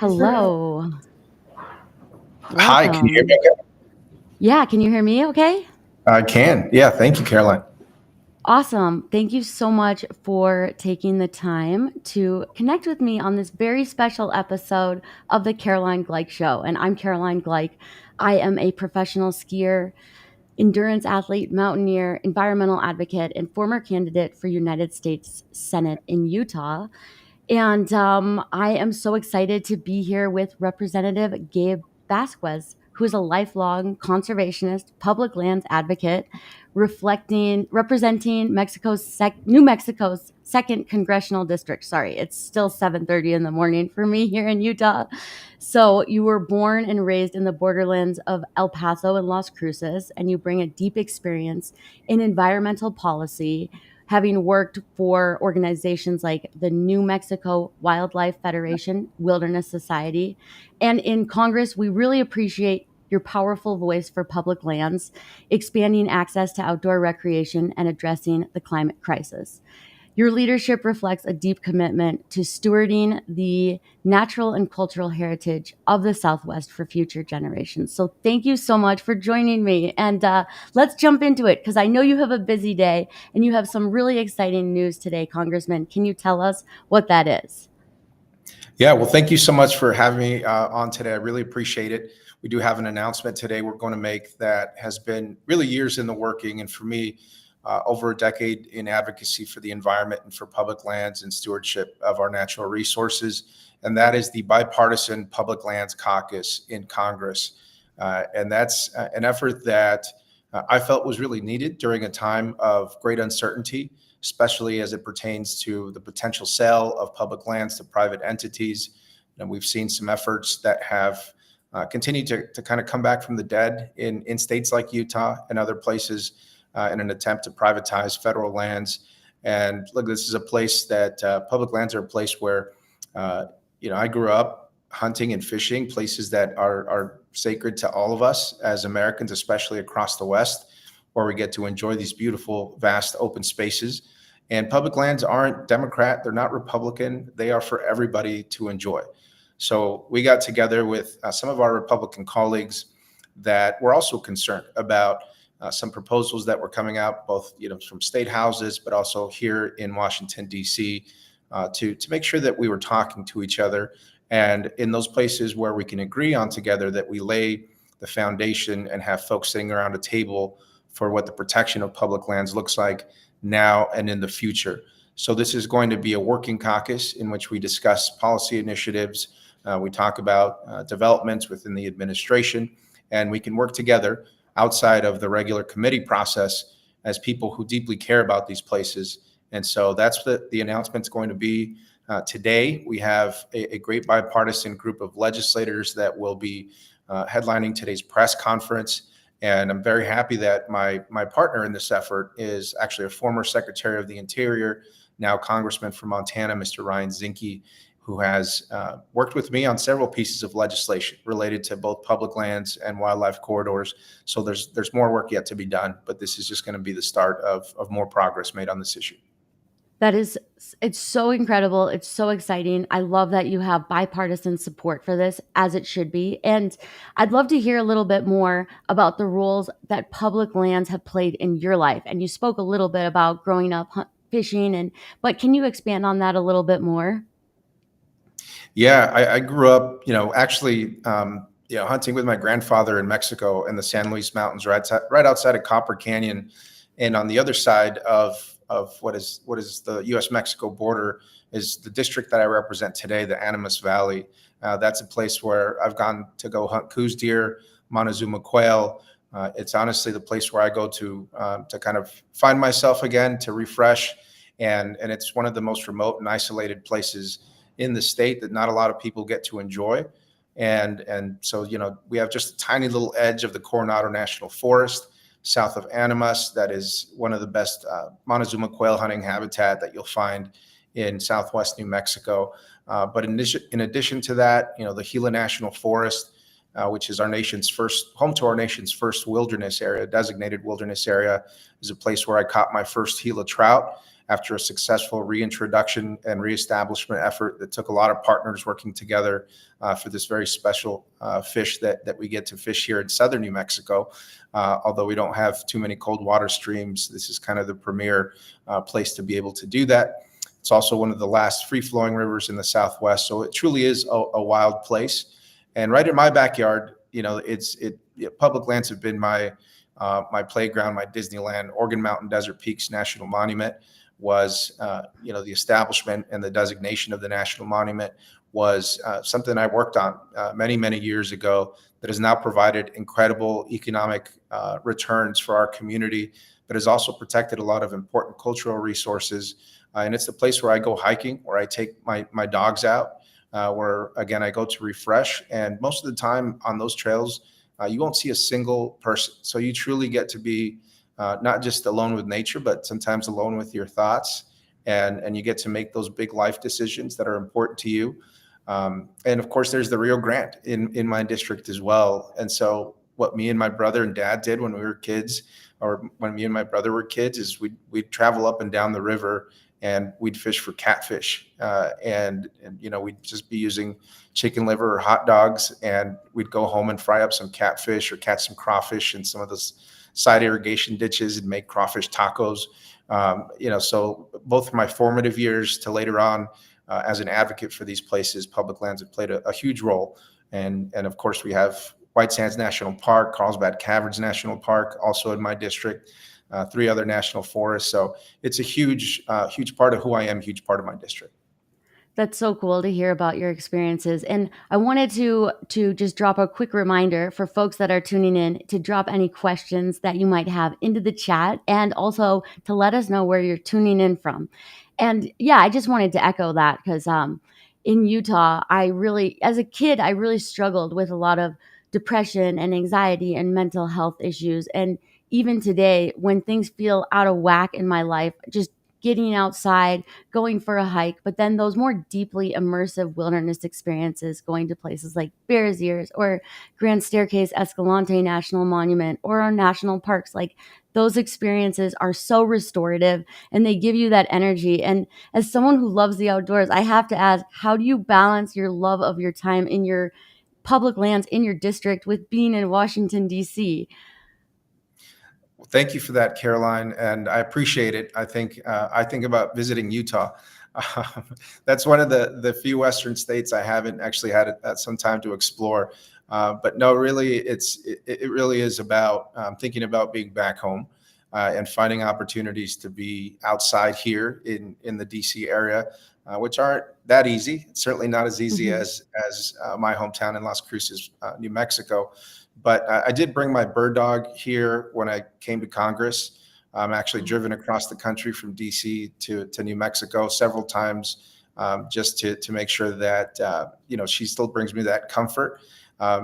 Hello. Hi, can you hear me Welcome. okay? Yeah, can you hear me okay? I can. Yeah, thank you, Caroline. Awesome. Thank you so much for taking the time to connect with me on this very special episode of the Caroline Gleich Show. And I'm Caroline Gleich. I am a professional skier, endurance athlete, mountaineer, environmental advocate, and former candidate for United States Senate in Utah. And I am so excited to be here with Representative Gabe Vasquez, who is a lifelong conservationist, public lands advocate, representing New Mexico's second congressional district. Sorry, it's still 7:30 in the morning for me here in Utah. So you were born and raised in the borderlands of El Paso and Las Cruces, and you bring a deep experience in environmental policy, having worked for organizations like the New Mexico Wildlife Federation, Wilderness Society. And in Congress, we really appreciate your powerful voice for public lands, expanding access to outdoor recreation, and addressing the climate crisis. Your leadership reflects a deep commitment to stewarding the natural and cultural heritage of the Southwest for future generations. So, thank you so much for joining me. And let's jump into it because I know you have a busy day and you have some really exciting news today, Congressman. Can you tell us what that is? Yeah, well, thank you so much for having me on today. I really appreciate it. We do have an announcement today we're going to make that has been really years in the working, and for me, over a decade in advocacy for the environment and for public lands and stewardship of our natural resources. And that is the Bipartisan Public Lands Caucus in Congress. And that's an effort that I felt was really needed during a time of great uncertainty, especially as it pertains to the potential sale of public lands to private entities. And we've seen some efforts that have continued to kind of come back from the dead in states like Utah and other places in an attempt to privatize federal lands. And look, this is a place that public lands are a place where, I grew up hunting and fishing, places that are sacred to all of us as Americans, especially across the West, where we get to enjoy these beautiful, vast open spaces. And public lands aren't Democrat, they're not Republican, they are for everybody to enjoy. So we got together with some of our Republican colleagues that were also concerned about some proposals that were coming out, both from state houses, but also here in Washington, D.C., to make sure that we were talking to each other. And in those places where we can agree on together, that we lay the foundation and have folks sitting around a table for what the protection of public lands looks like now and in the future. So this is going to be a working caucus in which we discuss policy initiatives. We talk about developments within the administration, and we can work together outside of the regular committee process as people who deeply care about these places. And so that's what the announcement's going to be today. We have a great bipartisan group of legislators that will be headlining today's press conference. And I'm very happy that my partner in this effort is actually a former Secretary of the Interior, now Congressman from Montana, Mr. Ryan Zinke, who has worked with me on several pieces of legislation related to both public lands and wildlife corridors. So there's more work yet to be done, but this is just going to be the start of more progress made on this issue. It's so incredible. It's so exciting. I love that you have bipartisan support for this, as it should be. And I'd love to hear a little bit more about the roles that public lands have played in your life. And you spoke a little bit about growing up fishing, but can you expand on that a little bit more? Yeah, I grew up, actually, hunting with my grandfather in Mexico in the San Luis Mountains, right outside of Copper Canyon, and on the other side of what is the U.S.-Mexico border is the district that I represent today, the Animas Valley. That's a place where I've gone to go hunt Coues deer, Montezuma quail. It's honestly the place where I go to kind of find myself again, to refresh, and it's one of the most remote and isolated places in the state that not a lot of people get to enjoy. And so, we have just a tiny little edge of the Coronado National Forest south of Animas. That is one of the best Montezuma quail hunting habitat that you'll find in Southwest New Mexico. But in addition to that, the Gila National Forest, which is home to our nation's first wilderness area, designated wilderness area, is a place where I caught my first Gila trout. after a successful reintroduction and reestablishment effort that took a lot of partners working together for this very special fish that we get to fish here in southern New Mexico. Although we don't have too many cold water streams, this is kind of the premier place to be able to do that. It's also one of the last free-flowing rivers in the Southwest, so it truly is a wild place. And right in my backyard, public lands have been my playground, my Disneyland. Organ Mountain Desert Peaks National Monument was, the establishment and the designation of the national monument was something I worked on many, many years ago that has now provided incredible economic returns for our community, but has also protected a lot of important cultural resources. And it's the place where I go hiking, where I take my dogs out, where, again, I go to refresh. And most of the time on those trails, you won't see a single person. So you truly get to be not just alone with nature, but sometimes alone with your thoughts. And you get to make those big life decisions that are important to you. And of course, there's the Rio Grande in my district as well. And so what me and my brother and dad did when we were kids, or when me and my brother were kids, is we'd travel up and down the river and we'd fish for catfish. And we'd just be using chicken liver or hot dogs, and we'd go home and fry up some catfish or catch some crawfish in some of those side irrigation ditches and make crawfish tacos. So both from my formative years to later on, as an advocate for these places, public lands have played a huge role. And of course, we have White Sands National Park, Carlsbad Caverns National Park, also in my district, 3 other national forests. So it's a huge part of who I am, huge part of my district. That's so cool to hear about your experiences. And I wanted to just drop a quick reminder for folks that are tuning in to drop any questions that you might have into the chat, and also to let us know where you're tuning in from. And yeah, I just wanted to echo that because in Utah, as a kid, I really struggled with a lot of depression and anxiety and mental health issues. And even today, when things feel out of whack in my life, just getting outside, going for a hike, but then those more deeply immersive wilderness experiences, going to places like Bears Ears or Grand Staircase Escalante National Monument or our national parks, like those experiences are so restorative and they give you that energy. And as someone who loves the outdoors, I have to ask, how do you balance your love of your time in your public lands in your district with being in Washington, D.C.? Well, thank you for that, Caroline, and I appreciate it. I think about visiting Utah. That's one of the few Western states I haven't actually had some time to explore. But no, really, it really is about thinking about being back home and finding opportunities to be outside here in the DC area, which aren't that easy. It's certainly not as easy as my hometown in Las Cruces, New Mexico. But I did bring my bird dog here when I came to Congress. I'm actually driven across the country from DC to New Mexico several times, just to make sure that she still brings me that comfort.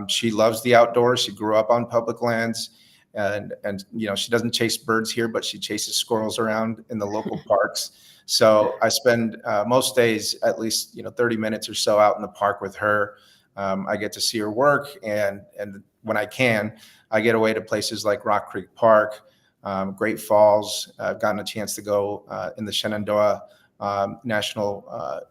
She loves the outdoors. She grew up on public lands, and she doesn't chase birds here, but she chases squirrels around in the local parks. So I spend most days at least 30 minutes or so out in the park with her. I get to see her work, and when I can, I get away to places like Rock Creek Park, Great Falls. I've gotten a chance to go in the Shenandoah National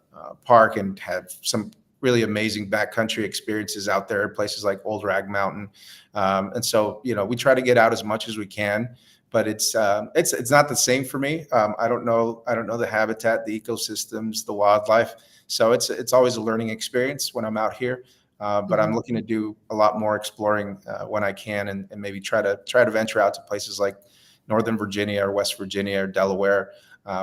Park and had some really amazing backcountry experiences out there, places like Old Rag Mountain. And so, we try to get out as much as we can, but it's not the same for me. I don't know the habitat, the ecosystems, the wildlife. So it's always a learning experience when I'm out here. But I'm looking to do a lot more exploring when I can, and maybe try to venture out to places like Northern Virginia or West Virginia or Delaware,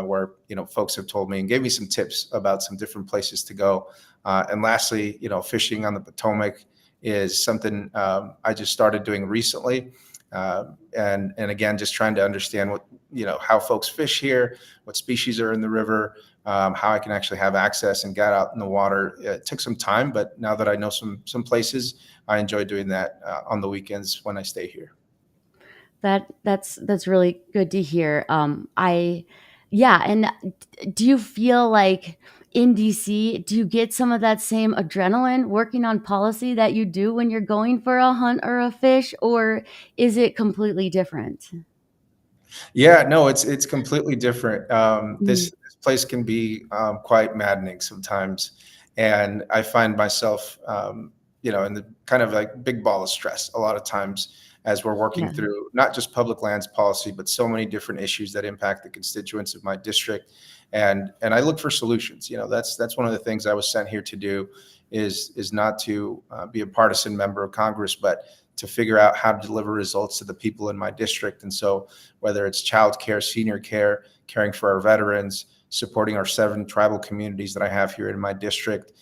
where folks have told me and gave me some tips about some different places to go. And lastly, fishing on the Potomac is something I just started doing recently, and again, just trying to understand what how folks fish here, what species are in the river. How I can actually have access and get out in the water. It took some time, but now that I know some places, I enjoy doing that on the weekends when I stay here. That's really good to hear. And do you feel like in DC, do you get some of that same adrenaline working on policy that you do when you're going for a hunt or a fish, or is it completely different? Yeah, no, it's completely different. Mm, This place can be quite maddening sometimes, and I find myself, in the kind of like big ball of stress a lot of times as we're working yeah. through not just public lands policy, but so many different issues that impact the constituents of my district, and I look for solutions. That's one of the things I was sent here to do, is not to be a partisan member of Congress, but to figure out how to deliver results to the people in my district. And so whether it's childcare, senior care, caring for our veterans, supporting our 7 tribal communities that I have here in my district,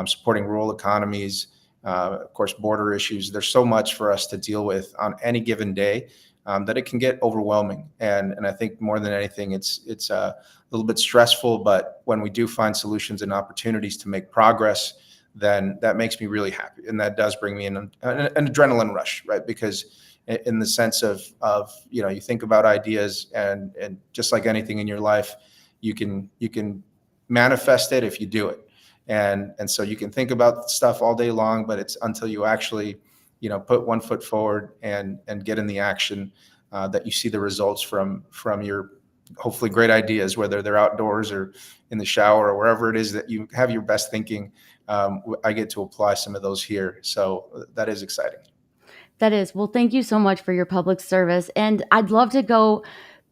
supporting rural economies, of course, border issues. There's so much for us to deal with on any given day, that it can get overwhelming. And I think more than anything, it's a little bit stressful. But when we do find solutions and opportunities to make progress, then that makes me really happy, and that does bring me an adrenaline rush, right? Because in the sense of you think about ideas, and just like anything in your life, you can manifest it if you do it. And so you can think about stuff all day long, but it's until you actually put one foot forward and get in the action, that you see the results from your hopefully great ideas, whether they're outdoors or in the shower or wherever it is that you have your best thinking. I get to apply some of those here, so that is exciting. That is. Well, thank you so much for your public service. And I'd love to go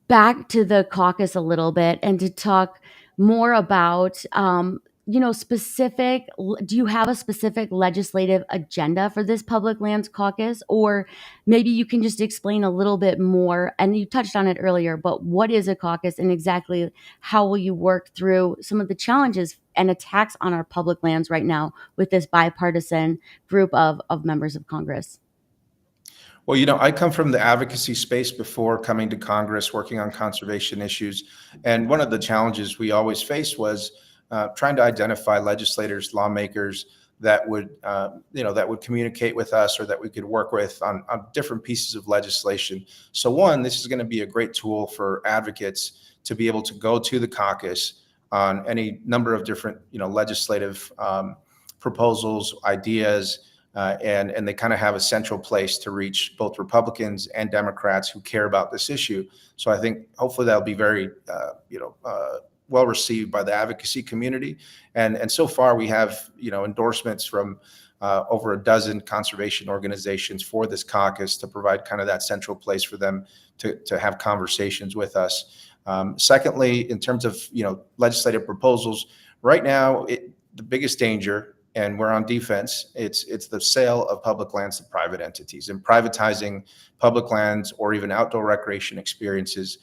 back to the caucus a little bit and to talk more about, specific. Do you have a specific legislative agenda for this public lands caucus? Or maybe you can just explain a little bit more. And you touched on it earlier, but what is a caucus and exactly how will you work through some of the challenges and attacks on our public lands right now with this bipartisan group of members of Congress? Well, I come from the advocacy space before coming to Congress, working on conservation issues. And one of the challenges we always faced was trying to identify legislators, lawmakers that would communicate with us, or that we could work with on different pieces of legislation. So one, this is going to be a great tool for advocates to be able to go to the caucus on any number of different, legislative proposals, ideas, and they kind of have a central place to reach both Republicans and Democrats who care about this issue. So I think hopefully that'll be very, well received by the advocacy community. And so far we have, endorsements from over a dozen conservation organizations for this caucus to provide kind of that central place for them to have conversations with us. Secondly, in terms of, legislative proposals, right now, the biggest danger, and we're on defense, it's the sale of public lands to private entities and privatizing public lands or even outdoor recreation experiences.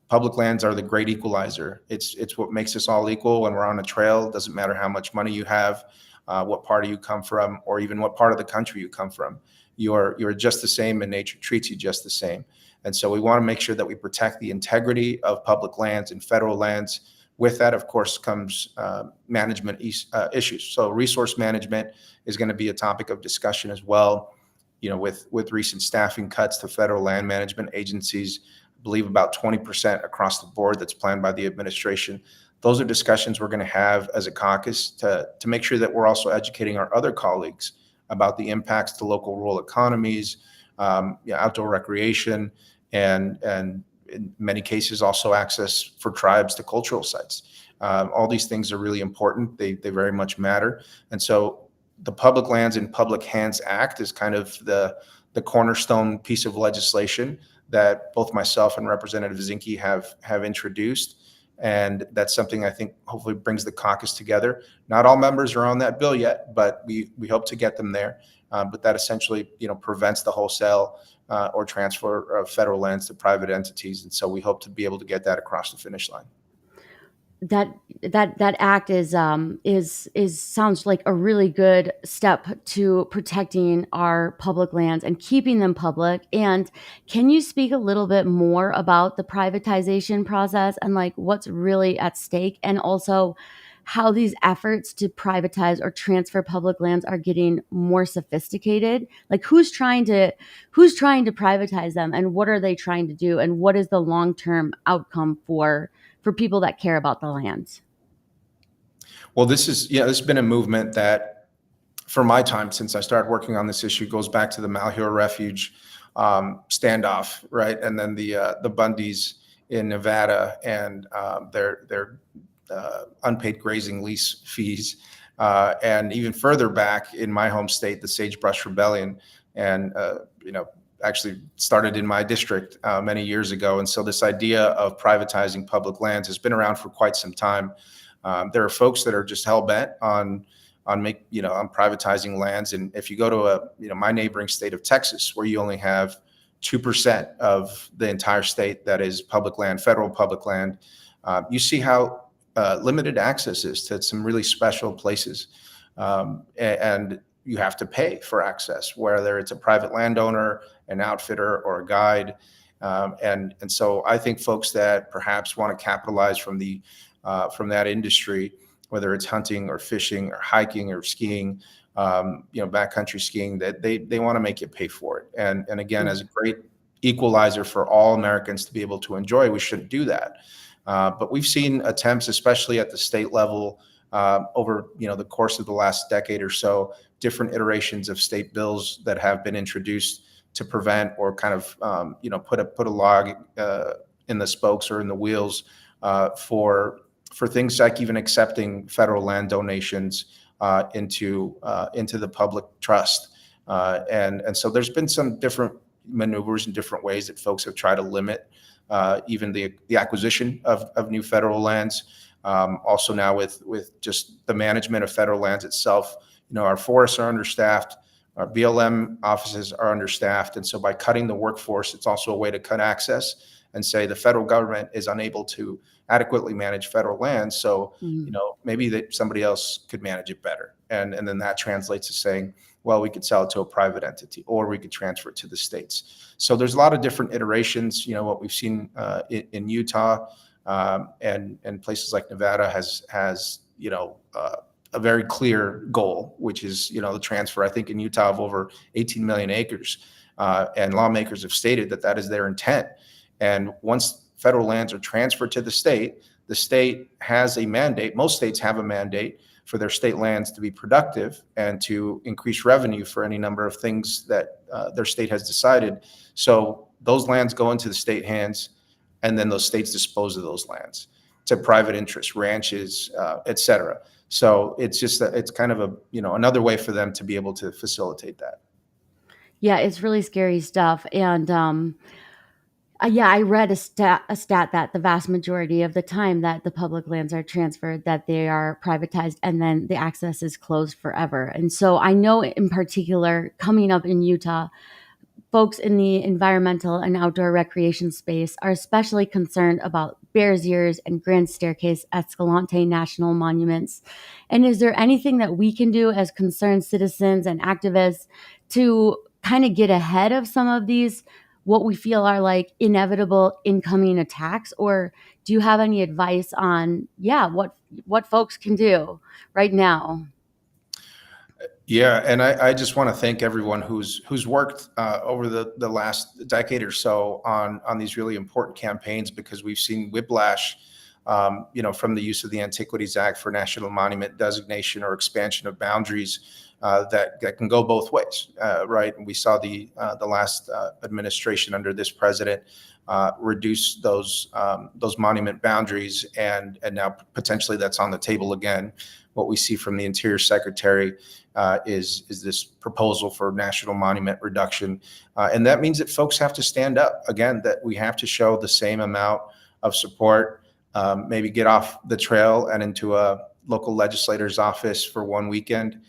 Public lands are the great equalizer. It's what makes us all equal when we're on a trail. It doesn't matter how much money you have, what party you come from, or even what part of the country you come from. You're just the same, and nature treats you just the same. And so we want to make sure that we protect the integrity of public lands and federal lands. With that, of course, comes management issues. So resource management is going to be a topic of discussion as well. With recent staffing cuts to federal land management agencies, I believe about 20% across the board that's planned by the administration. Those are discussions we're going to have as a caucus to make sure that we're also educating our other colleagues about the impacts to local rural economies, outdoor recreation, and in many cases also access for tribes to cultural sites. All these things are really important. They very much matter. And so the Public Lands in Public Hands Act is kind of the cornerstone piece of legislation that both myself and Representative Zinke have introduced. And that's something I think hopefully brings the caucus together. Not all members are on that bill yet, but we hope to get them there. But that essentially, prevents the wholesale or transfer of federal lands to private entities. And so we hope to be able to get that across the finish line. That act is sounds like a really good step to protecting our public lands and keeping them public. And can you speak a little bit more about the privatization process and like what's really at stake, and also how these efforts to privatize or transfer public lands are getting more sophisticated? Like who's trying to privatize them, and what are they trying to do, and what is the long-term outcome for people that care about the lands? Well, this has been a movement that, for my time since I started working on this issue, goes back to the Malheur Refuge standoff, right? And then the Bundys in Nevada and their unpaid grazing lease fees, and even further back in my home state, the Sagebrush Rebellion, and actually started in my district many years ago. And so this idea of privatizing public lands has been around for quite some time. There are folks that are just hell bent on privatizing lands. And if you go to my neighboring state of Texas, where you only have 2% of the entire state that is public land, federal public land, you see how limited access is to some really special places. And you have to pay for access, whether it's a private landowner, an outfitter, or a guide. And so I think folks that perhaps want to capitalize from that industry, whether it's hunting or fishing or hiking or skiing, backcountry skiing, that they want to make you pay for it. And again, as a great equalizer for all Americans to be able to enjoy, we shouldn't do that. But we've seen attempts, especially at the state level, over the course of the last decade or so, different iterations of state bills that have been introduced to prevent or kind of put a log in the spokes or in the wheels for things like even accepting federal land donations into the public trust. And so there's been some different maneuvers and different ways that folks have tried to limit even the acquisition of new federal lands. Also now with just the management of federal lands itself, our forests are understaffed, our BLM offices are understaffed. And so by cutting the workforce, it's also a way to cut access and say the federal government is unable to adequately manage federal lands. So, maybe that somebody else could manage it better. And then that translates to saying, well, we could sell it to a private entity, or we could transfer it to the states. So there's a lot of different iterations. What we've seen in Utah and places like Nevada has a very clear goal, which is the transfer, I think, in Utah of over 18 million acres, and lawmakers have stated that is their intent. And once federal lands are transferred to the state has a mandate. Most states have a mandate for their state lands to be productive and to increase revenue for any number of things that their state has decided. So those lands go into the state hands, and then those states dispose of those lands to private interests, ranches, et cetera. So it's just it's kind of another way for them to be able to facilitate that. Yeah, it's really scary stuff. And I read a stat that the vast majority of the time that the public lands are transferred, that they are privatized, and then the access is closed forever. And so I know in particular, coming up in Utah, folks in the environmental and outdoor recreation space are especially concerned about Bears Ears and Grand Staircase Escalante National Monuments. And is there anything that we can do as concerned citizens and activists to kind of get ahead of some of these, what we feel are like inevitable incoming attacks? Or do you have any advice on, what folks can do right now? Yeah, and I just want to thank everyone who's worked over the last decade or so on these really important campaigns, because we've seen whiplash, from the use of the Antiquities Act for national monument designation or expansion of boundaries that can go both ways, right? And we saw the last administration under this president reduce those monument boundaries, and now potentially that's on the table again. What we see from the Interior Secretary is this proposal for national monument reduction. And that means that folks have to stand up again, that we have to show the same amount of support, maybe get off the trail and into a local legislator's office for one weekend,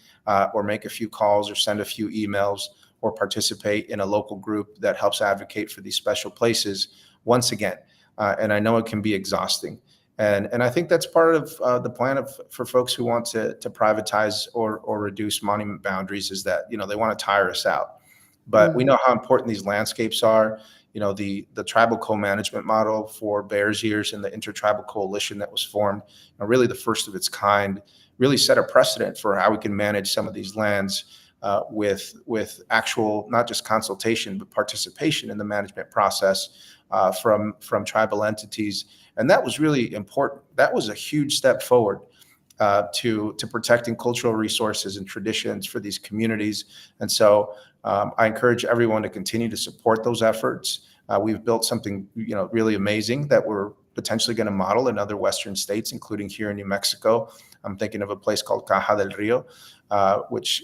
or make a few calls or send a few emails or participate in a local group that helps advocate for these special places once again. And I know it can be exhausting. And I think that's part of the plan for folks who want to privatize or reduce monument boundaries, is that, they want to tire us out. But we know how important these landscapes are. The tribal co-management model for Bears Ears and the Intertribal Coalition that was formed, really the first of its kind, really set a precedent for how we can manage some of these lands with actual, not just consultation, but participation in the management process from tribal entities. And that was really important. That was a huge step forward to protecting cultural resources and traditions for these communities. And so I encourage everyone to continue to support those efforts. We've built something, really amazing that we're potentially going to model in other Western states, including here in New Mexico. I'm thinking of a place called Caja del Rio, which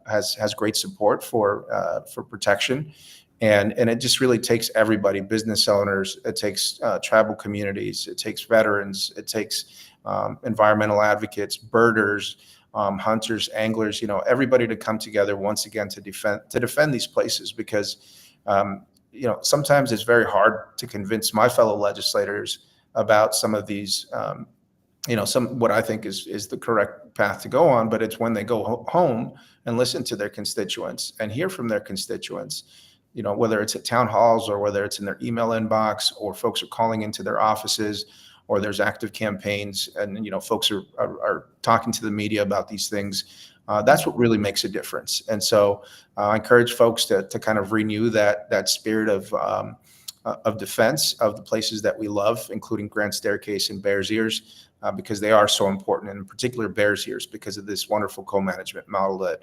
has great support for protection. And it just really takes everybody, business owners, it takes tribal communities, it takes veterans, it takes environmental advocates, birders, hunters, anglers, everybody to come together once again to defend these places, because sometimes it's very hard to convince my fellow legislators about some of these some what I think is the correct path to go on. But it's when they go home and listen to their constituents and hear from their constituents, whether it's at town halls or whether it's in their email inbox, or folks are calling into their offices, or there's active campaigns, and folks are talking to the media about these things. That's what really makes a difference. And so I encourage folks to kind of renew that spirit of defense of the places that we love, including Grand Staircase and Bears Ears, because they are so important, and in particular Bears Ears, because of this wonderful co-management model that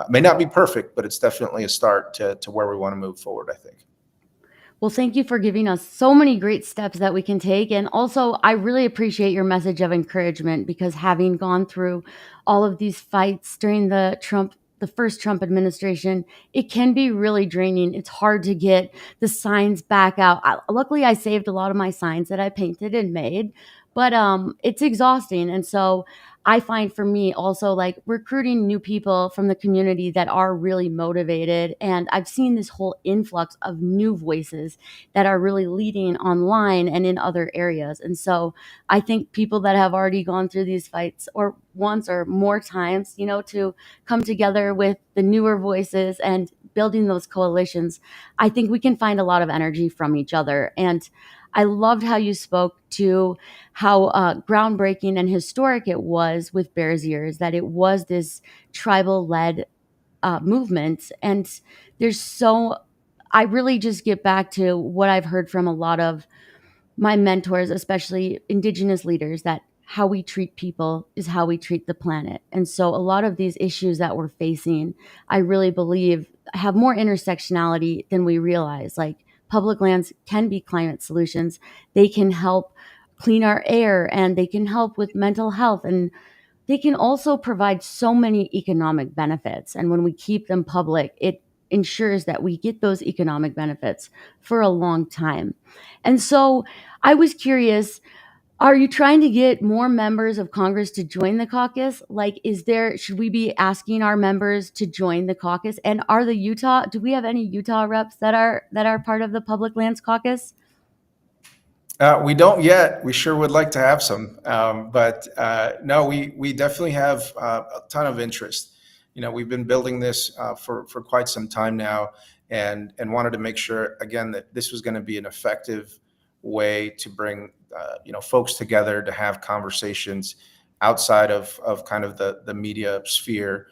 may not be perfect, but it's definitely a start to where we want to move forward, I think. Well, thank you for giving us so many great steps that we can take. And also, I really appreciate your message of encouragement, because having gone through all of these fights during the first Trump administration, it can be really draining. It's hard to get the signs back out. Luckily, I saved a lot of my signs that I painted and made, but it's exhausting. And so I find for me also, like, recruiting new people from the community that are really motivated. And I've seen this whole influx of new voices that are really leading online and in other areas. And so I think people that have already gone through these fights, or once or more times, to come together with the newer voices and building those coalitions, I think we can find a lot of energy from each other. And I loved how you spoke to how groundbreaking and historic it was with Bears Ears, that it was this tribal-led movement. And I really just get back to what I've heard from a lot of my mentors, especially Indigenous leaders, that how we treat people is how we treat the planet. And so a lot of these issues that we're facing, I really believe, have more intersectionality than we realize. Like, public lands can be climate solutions. They can help clean our air, and they can help with mental health, and they can also provide so many economic benefits. And when we keep them public, it ensures that we get those economic benefits for a long time. And so I was curious, are you trying to get more members of Congress to join the caucus? Like, should we be asking our members to join the caucus? And do we have any Utah reps that are part of the Public Lands Caucus? We don't yet. We sure would like to have some, but no, we definitely have a ton of interest. We've been building this for quite some time now, and wanted to make sure again that this was going to be an effective way to bring folks together to have conversations outside of kind of the media sphere,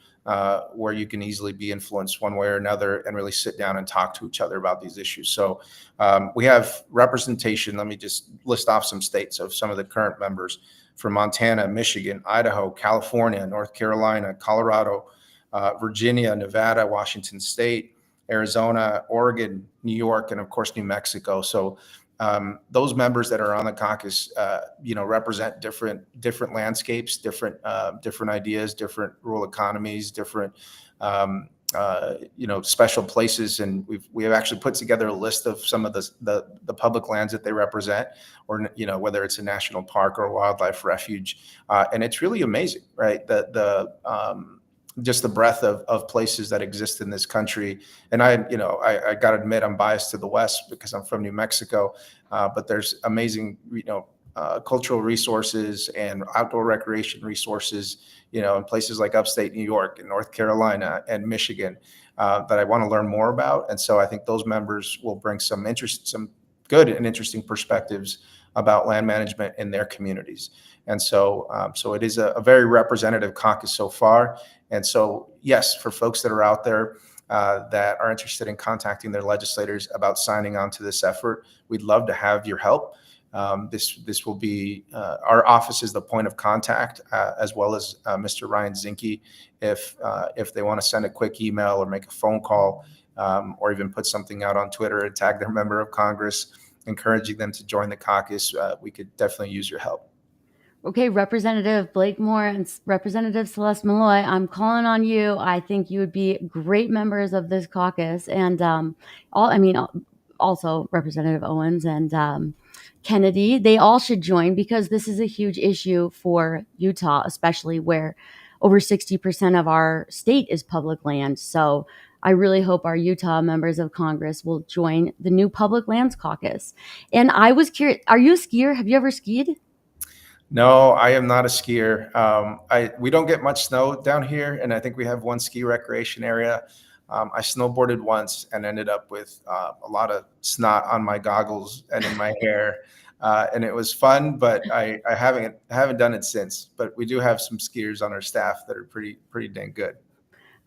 where you can easily be influenced one way or another, and really sit down and talk to each other about these issues. So we have representation. Let me just list off some states of some of the current members: from Montana, Michigan, Idaho, California, North Carolina, Colorado, Virginia, Nevada, Washington State, Arizona, Oregon, New York, and of course New Mexico. So those members that are on the caucus, represent different landscapes, different ideas, different rural economies, different special places, and we have actually put together a list of some of the public lands that they represent, or whether it's a national park or a wildlife refuge, and it's really amazing, right? Just the breadth of places that exist in this country. And I got to admit, I'm biased to the West because I'm from New Mexico, but there's amazing, cultural resources and outdoor recreation resources, in places like upstate New York and North Carolina and Michigan, that I want to learn more about. And so I think those members will bring some good and interesting perspectives about land management in their communities. And so it is a very representative caucus so far. And so, yes, for folks that are out there that are interested in contacting their legislators about signing on to this effort, we'd love to have your help. This will be our office is the point of contact, as well as Mr. Ryan Zinke. If they want to send a quick email or make a phone call, or even put something out on Twitter and tag their member of Congress, encouraging them to join the caucus, we could definitely use your help. Okay, Representative Blake Moore and Representative Celeste Malloy, I'm calling on you. I think you would be great members of this caucus, and also Representative Owens and Kennedy. They all should join because this is a huge issue for Utah, especially where over 60% of our state is public land. So I really hope our Utah members of Congress will join the new Public Lands Caucus. And I was curious, are you a skier? Have you ever skied? No, I am not a skier. We don't get much snow down here, and I think we have one ski recreation area. I snowboarded once and ended up with a lot of snot on my goggles and in my hair, and it was fun, but I haven't done it since. But we do have some skiers on our staff that are pretty dang good.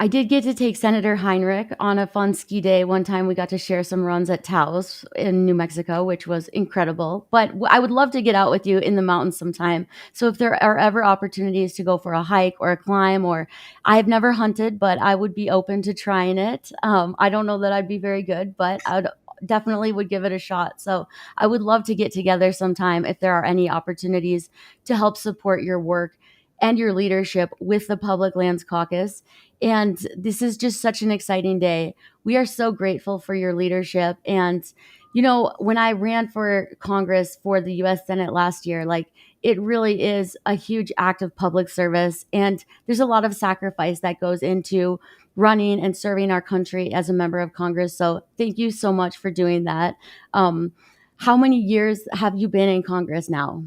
I did get to take Senator Heinrich on a fun ski day. One time we got to share some runs at Taos in New Mexico, which was incredible. But I would love to get out with you in the mountains sometime. So if there are ever opportunities to go for a hike or a climb, or I've never hunted, but I would be open to trying it. I don't know that I'd be very good, but I would definitely would give it a shot. So I would love to get together sometime if there are any opportunities to help support your work and your leadership with the Public Lands Caucus. And this is just such an exciting day. We are so grateful for your leadership. And, when I ran for Congress for the US Senate last year, like it really is a huge act of public service. And there's a lot of sacrifice that goes into running and serving our country as a member of Congress. So thank you so much for doing that. How many years have you been in Congress now?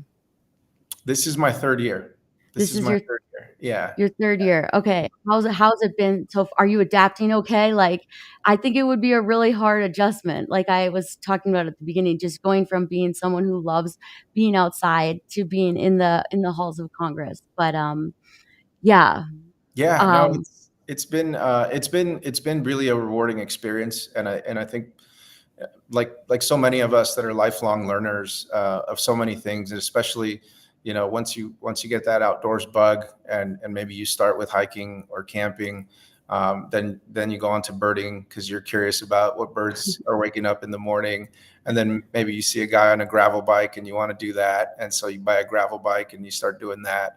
This is my third year. This This is is my your third year. Yeah. Your 3rd year. Okay. How's it been are you adapting okay? Like, I think it would be a really hard adjustment, like I was talking about at the beginning, just going from being someone who loves being outside to being in the halls of Congress. But, yeah, Yeah, no, um it's been really a rewarding experience, and I think like so many of us that are lifelong learners of so many things, and especially once you get that outdoors bug, and maybe you start with hiking or camping, then you go on to birding because you're curious about what birds are waking up in the morning, and then maybe you see a guy on a gravel bike and you want to do that, and so you buy a gravel bike and you start doing that.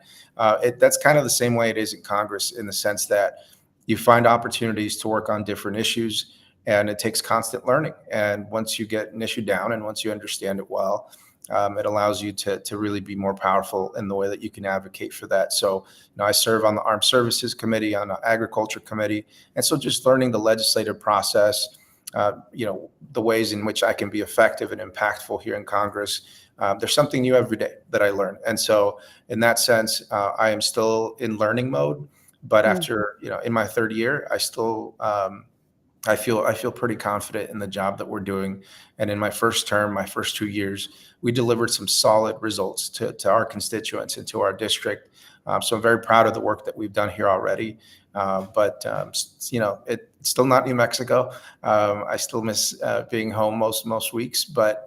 That's kind of the same way it is in Congress, in the sense that you find opportunities to work on different issues, and it takes constant learning. And once you get an issue down and once you understand it well, it allows you to really be more powerful in the way that you can advocate for that. So, I serve on the Armed Services Committee, on the Agriculture Committee, and so just learning the legislative process, the ways in which I can be effective and impactful here in Congress. There's something new every day that I learn, and so in that sense, I am still in learning mode. But Mm. after, in my third year, I feel pretty confident in the job that we're doing. And in my first term, my first 2 years, we delivered some solid results to our constituents and to our district. So I'm very proud of the work that we've done here already. It's still not New Mexico. I still miss being home most weeks, but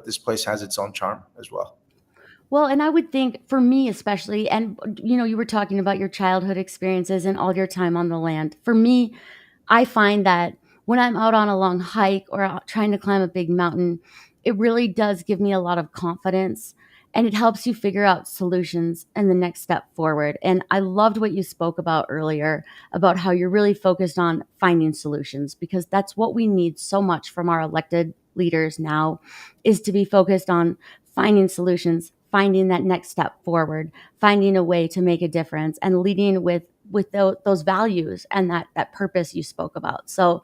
this place has its own charm as well. Well, and I would think for me especially, and you were talking about your childhood experiences and all your time on the land. For me, I find that when I'm out on a long hike or out trying to climb a big mountain, it really does give me a lot of confidence, and it helps you figure out solutions and the next step forward. And I loved what you spoke about earlier about how you're really focused on finding solutions, because that's what we need so much from our elected leaders now, is to be focused on finding solutions, finding that next step forward, finding a way to make a difference, and leading with those values and that purpose you spoke about. So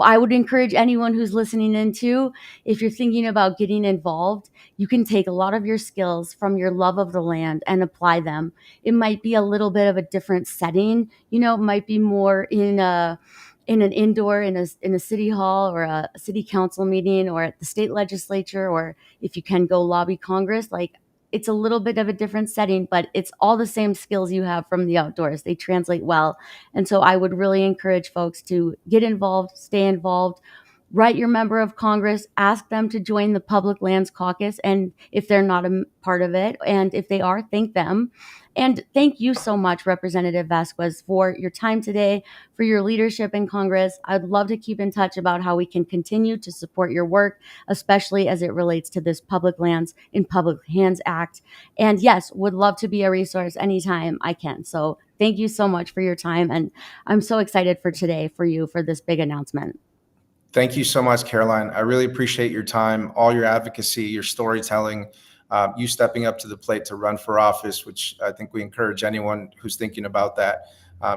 I would encourage anyone who's listening in too, if you're thinking about getting involved, you can take a lot of your skills from your love of the land and apply them. It might be a little bit of a different setting, it might be more in an indoor, in a city hall or a city council meeting or at the state legislature, or if you can go lobby Congress, like it's a little bit of a different setting, but it's all the same skills you have from the outdoors. They translate well. And so I would really encourage folks to get involved, stay involved, write your member of Congress, ask them to join the Public Lands Caucus, and if they're not a part of it, and if they are, thank them. And thank you so much, Representative Vasquez, for your time today, for your leadership in Congress. I'd love to keep in touch about how we can continue to support your work, especially as it relates to this Public Lands in Public Hands Act. And yes, would love to be a resource anytime I can. So thank you so much for your time. And I'm so excited for today for you for this big announcement. Thank you so much, Caroline. I really appreciate your time, all your advocacy, your storytelling, you stepping up to the plate to run for office, which I think we encourage anyone who's thinking about that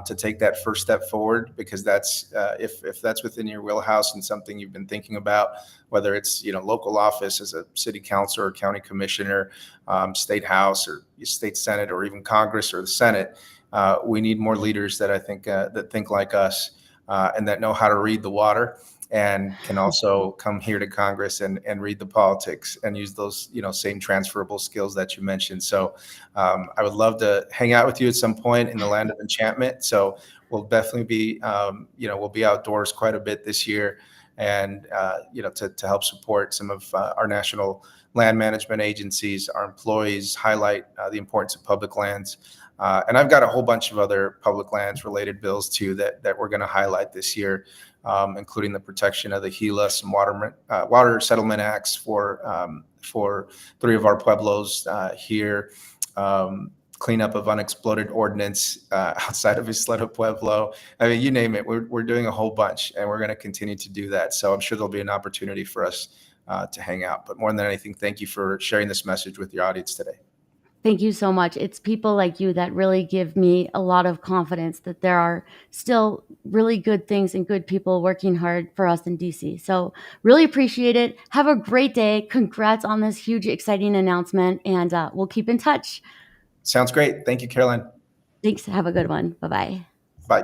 to take that first step forward, because that's if that's within your wheelhouse and something you've been thinking about, whether it's local office as a city councilor or county commissioner, state house or state senate, or even Congress or the Senate. We need more leaders that I think that think like us and that know how to read the water, and can also come here to Congress and read the politics and use those same transferable skills that you mentioned. So I would love to hang out with you at some point in the land of enchantment. So we'll definitely be we'll be outdoors quite a bit this year, and to help support some of our national land management agencies, our employees, highlight the importance of public lands. And I've got a whole bunch of other public lands related bills too that we're going to highlight this year, including the protection of the Gila, some water settlement acts for 3 of our pueblos here, cleanup of unexploded ordnance outside of Isleta Pueblo. I mean, you name it, we're doing a whole bunch, and we're going to continue to do that. So I'm sure there'll be an opportunity for us to hang out. But more than anything, thank you for sharing this message with your audience today. Thank you so much. It's people like you that really give me a lot of confidence that there are still really good things and good people working hard for us in DC. So really appreciate it. Have a great day. Congrats on this huge, exciting announcement, and we'll keep in touch. Sounds great. Thank you, Caroline. Thanks. Have a good one. Bye-bye. Bye.